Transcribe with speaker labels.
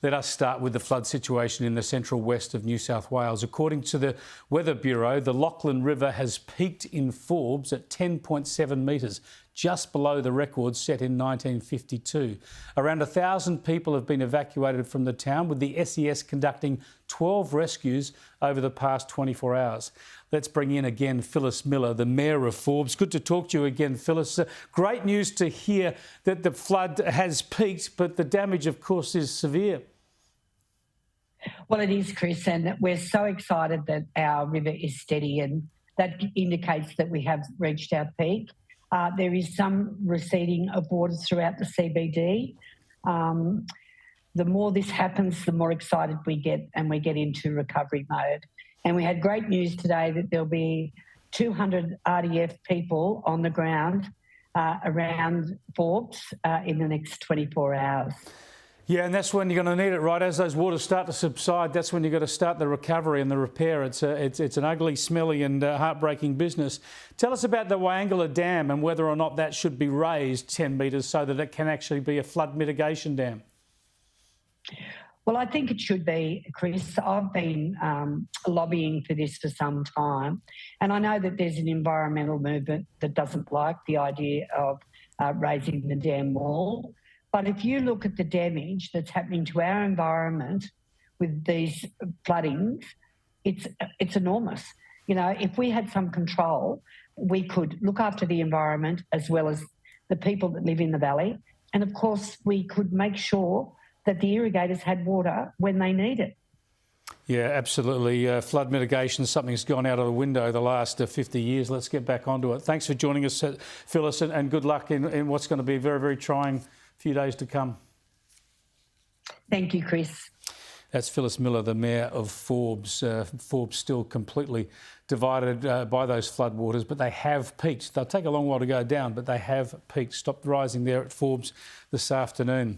Speaker 1: Let us start with the flood situation in the central west of New South Wales. According to the Weather Bureau, the Lachlan River has peaked in Forbes at 10.7 metres, just below the record set in 1952. Around 1,000 people have been evacuated from the town, with the SES conducting 12 rescues over the past 24 hours. Let's bring in again Phyllis Miller, the Mayor of Forbes. Good to talk to you again, Phyllis. Great news to hear that the flood has peaked, but the damage, of course, is severe.
Speaker 2: Well, it is, Chris, and we're so excited that our river is steady, and that indicates that we have reached our peak. There is some receding of waters throughout the CBD. The more this happens, the more excited we get, and we get into recovery mode. And we had great news today that there'll be 200 RDF people on the ground around Forbes in the next 24 hours.
Speaker 1: Yeah, and that's when you're going to need it, right? As those waters start to subside, that's when you've got to start the recovery and the repair. It's an ugly, smelly and heartbreaking business. Tell us about the Wyangala Dam and whether or not that should be raised 10 metres so that it can actually be a flood mitigation dam.
Speaker 2: Well, I think it should be, Chris. I've been lobbying for this for some time, and I know that there's an environmental movement that doesn't like the idea of raising the dam wall. But if you look at the damage that's happening to our environment with these floodings, it's enormous. You know, if we had some control, we could look after the environment as well as the people that live in the valley. And of course, we could make sure that the irrigators had water when they need it.
Speaker 1: Yeah, absolutely. Flood mitigation is something that's gone out of the window the last 50 years. Let's get back onto it. Thanks for joining us, Phyllis, and good luck in what's going to be a very, very trying few days to come.
Speaker 2: Thank you, Chris.
Speaker 1: That's Phyllis Miller, the Mayor of Forbes. Forbes still completely divided by those floodwaters, but they have peaked. They'll take a long while to go down, but they have peaked. Stopped rising there at Forbes this afternoon.